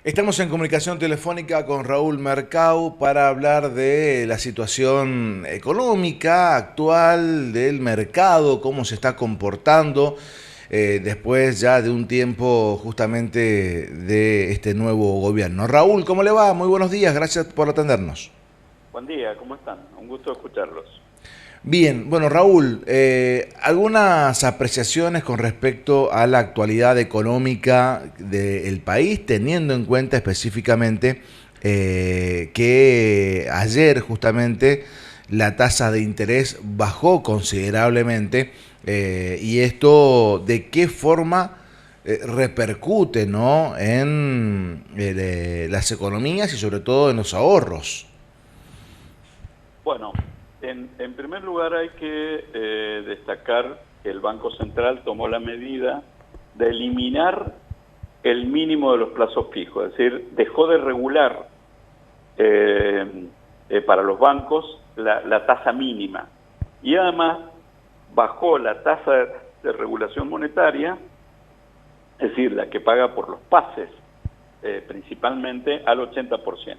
Estamos en comunicación telefónica con Raúl Mercau para hablar de la situación económica actual del mercado, cómo se está comportando después ya de un tiempo justamente de este nuevo gobierno. Raúl, ¿cómo le va? Muy buenos días, gracias por atendernos. Buen día, ¿cómo están? Un gusto escucharlos. Bien, bueno Raúl, algunas apreciaciones con respecto a la actualidad económica del país, teniendo en cuenta específicamente que ayer justamente la tasa de interés bajó considerablemente y esto de qué forma repercute, ¿no?, en las economías y sobre todo en los ahorros. Bueno, en primer lugar hay que destacar que el Banco Central tomó la medida de eliminar el mínimo de los plazos fijos, es decir, dejó de regular para los bancos la tasa mínima y además bajó la tasa de regulación monetaria, es decir, la que paga por los pases principalmente al 80%.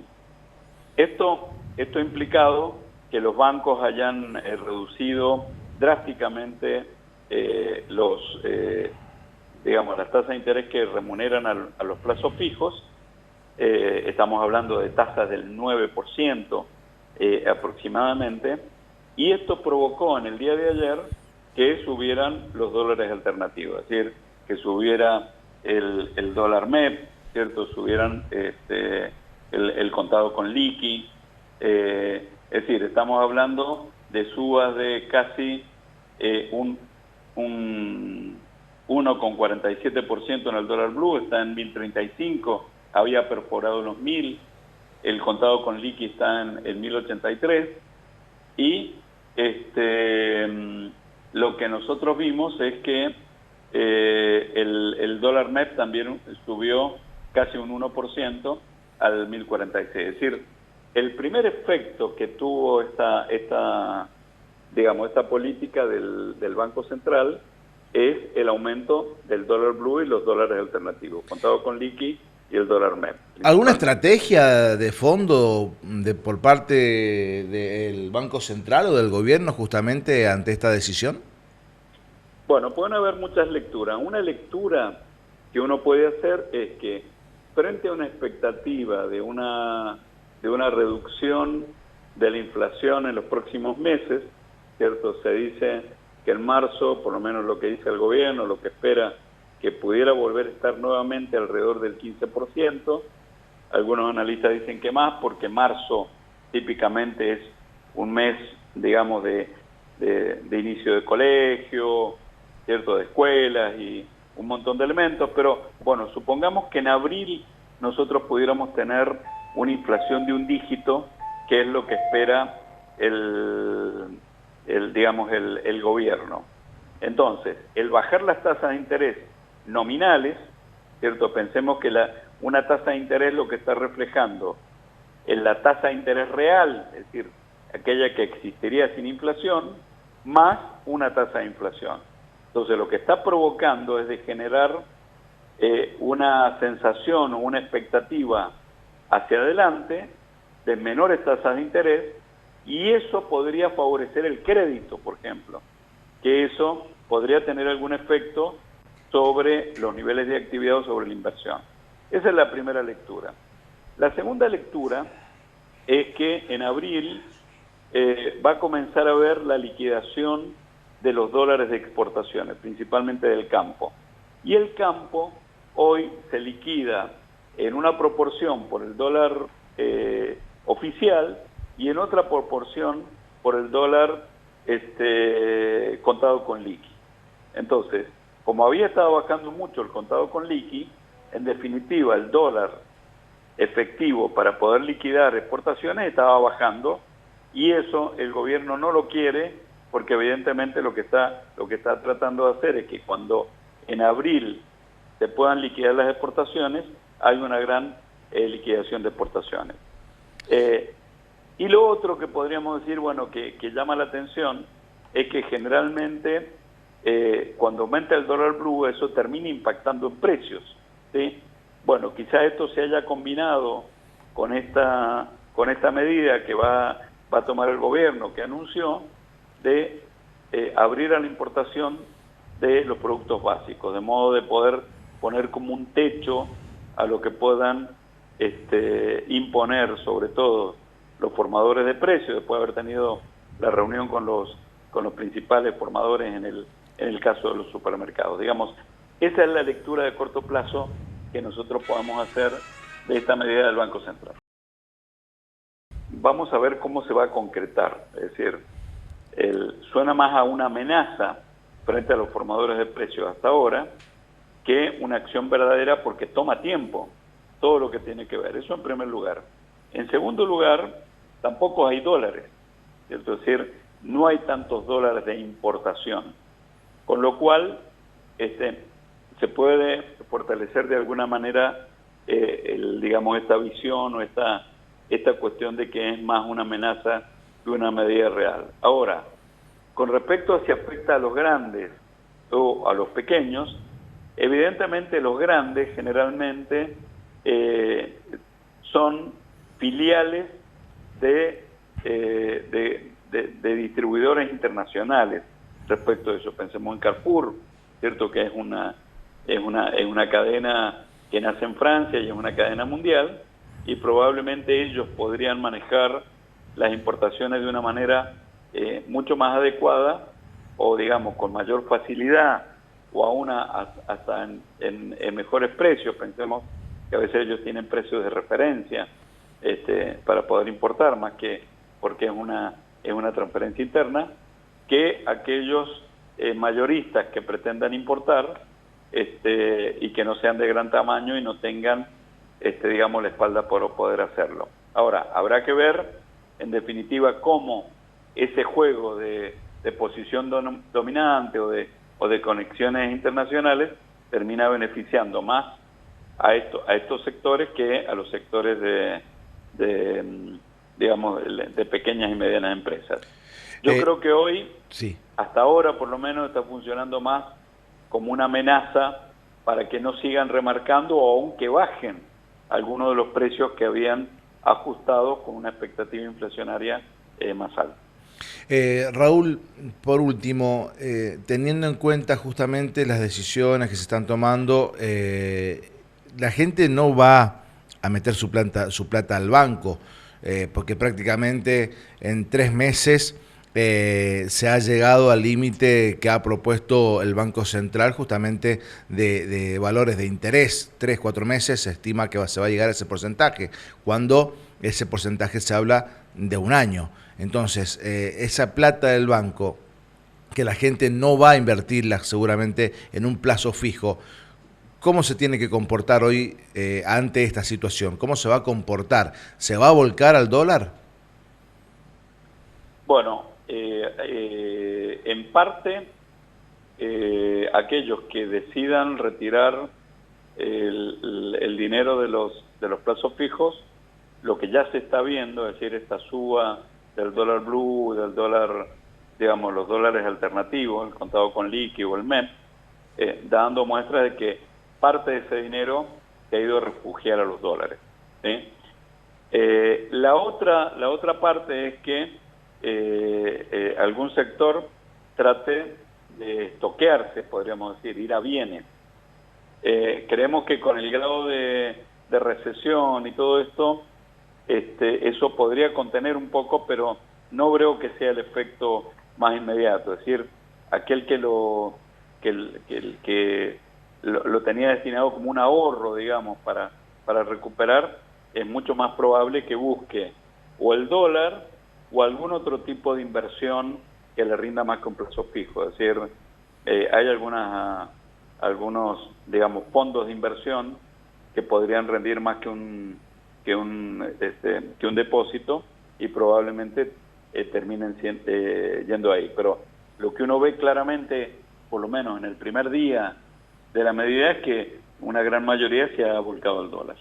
Esto ha implicado que los bancos hayan reducido drásticamente digamos, las tasas de interés que remuneran a los plazos fijos. Estamos hablando de tasas del 9% aproximadamente, y esto provocó en el día de ayer que subieran los dólares alternativos, es decir, que subiera el dólar MEP, ¿cierto? Subieran el contado con liqui, es decir, estamos hablando de subas de casi un 1,47% en el dólar blue, está en 1035, había perforado los 1000, el contado con liqui está en 1083, y lo que nosotros vimos es que el dólar MEP también subió casi un 1% al 1046. Es decir, el primer efecto que tuvo digamos, esta política del Banco Central es el aumento del dólar blue y los dólares alternativos, contado con liqui y el dólar MEP, ¿Alguna principalmente. estrategia de fondo por parte del Banco Central o del gobierno justamente ante esta decisión? Bueno, pueden haber muchas lecturas. Una lectura que uno puede hacer es que frente a una expectativa de una reducción de la inflación en los próximos meses, ¿cierto? Se dice que en marzo, por lo menos lo que dice el gobierno, lo que espera que pudiera volver a estar nuevamente alrededor del 15%. Algunos analistas dicen que más, porque marzo típicamente es un mes, digamos, de inicio de colegio, ¿cierto?, de escuelas y un montón de elementos, pero bueno, supongamos que en abril nosotros pudiéramos tener una inflación de un dígito, que es lo que espera digamos, el gobierno. Entonces, el bajar las tasas de interés nominales, ¿cierto? Pensemos que una tasa de interés lo que está reflejando en la tasa de interés real, es decir, aquella que existiría sin inflación, más una tasa de inflación. Entonces, lo que está provocando es de generar una sensación o una expectativa hacia adelante de menores tasas de interés, y eso podría favorecer el crédito, por ejemplo, que eso podría tener algún efecto sobre los niveles de actividad o sobre la inversión. Esa es la primera lectura. La segunda lectura es que en abril va a comenzar a haber la liquidación de los dólares de exportaciones, principalmente del campo. Y el campo hoy se liquida en una proporción por el dólar oficial y en otra proporción por el dólar contado con liqui. Entonces, como había estado bajando mucho el contado con liqui, en definitiva el dólar efectivo para poder liquidar exportaciones estaba bajando, y eso el gobierno no lo quiere, porque evidentemente lo que está tratando de hacer es que cuando en abril se puedan liquidar las exportaciones, hay una gran liquidación de exportaciones. Y lo otro que podríamos decir, bueno, que llama la atención, es que generalmente cuando aumenta el dólar blue, eso termina impactando en precios, ¿sí? Bueno, quizás esto se haya combinado con esta medida que va a tomar el gobierno, que anunció, de abrir a la importación de los productos básicos, de modo de poder poner como un techo a lo que puedan imponer, sobre todo los formadores de precios, después de haber tenido la reunión con los principales formadores en el caso de los supermercados. Digamos, esa es la lectura de corto plazo que nosotros podamos hacer de esta medida del Banco Central. Vamos a ver cómo se va a concretar, es decir, suena más a una amenaza frente a los formadores de precios hasta ahora que una acción verdadera, porque toma tiempo todo lo que tiene que ver. Eso en primer lugar. En segundo lugar, tampoco hay dólares, ¿cierto? Es decir, no hay tantos dólares de importación, con lo cual se puede fortalecer de alguna manera digamos, esta visión o esta cuestión de que es más una amenaza que una medida real. Ahora, con respecto a si afecta a los grandes o a los pequeños, evidentemente los grandes generalmente son filiales de distribuidores internacionales respecto a eso. Pensemos en Carrefour, ¿cierto? Que es una cadena que nace en Francia y es una cadena mundial, y probablemente ellos podrían manejar las importaciones de una manera mucho más adecuada, o digamos con mayor facilidad, o aún hasta en mejores precios. Pensemos que a veces ellos tienen precios de referencia para poder importar, más que porque es una transferencia interna, que aquellos mayoristas que pretendan importar y que no sean de gran tamaño y no tengan digamos, la espalda para poder hacerlo. Ahora, habrá que ver en definitiva cómo ese juego de posición dominante o de conexiones internacionales termina beneficiando más a estos sectores que a los sectores digamos, de pequeñas y medianas empresas. Yo creo que hoy, sí, hasta ahora por lo menos, está funcionando más como una amenaza para que no sigan remarcando o aún que bajen algunos de los precios que habían ajustado con una expectativa inflacionaria más alta. Raúl, por último, teniendo en cuenta justamente las decisiones que se están tomando, la gente no va a meter su plata al banco, porque prácticamente en 3 meses se ha llegado al límite que ha propuesto el Banco Central, justamente de valores de interés. 3-4 meses se estima que se va a llegar a ese porcentaje, cuando ese porcentaje se habla de 1 año. Entonces, esa plata del banco, que la gente no va a invertirla seguramente en un plazo fijo, ¿cómo se tiene que comportar hoy ante esta situación? ¿Cómo se va a comportar? ¿Se va a volcar al dólar? Bueno, en parte, aquellos que decidan retirar el dinero de los plazos fijos, lo que ya se está viendo, es decir, esta suba del dólar blue, del dólar, digamos, los dólares alternativos, el contado con liqui o el MEP, dando muestras de que parte de ese dinero se ha ido a refugiar a los dólares, ¿sí? La otra parte es que algún sector trate de estoquearse, podríamos decir, ir a bienes. Creemos que con el grado de recesión y todo esto, eso podría contener un poco, pero no creo que sea el efecto más inmediato. Es decir, aquel que lo tenía destinado como un ahorro, digamos, para recuperar, es mucho más probable que busque o el dólar o algún otro tipo de inversión que le rinda más con plazo fijo. Es decir, hay algunos, digamos, fondos de inversión que podrían rendir más que un depósito, y probablemente terminen yendo ahí. Pero lo que uno ve claramente, por lo menos en el primer día de la medida, es que una gran mayoría se ha volcado al dólar.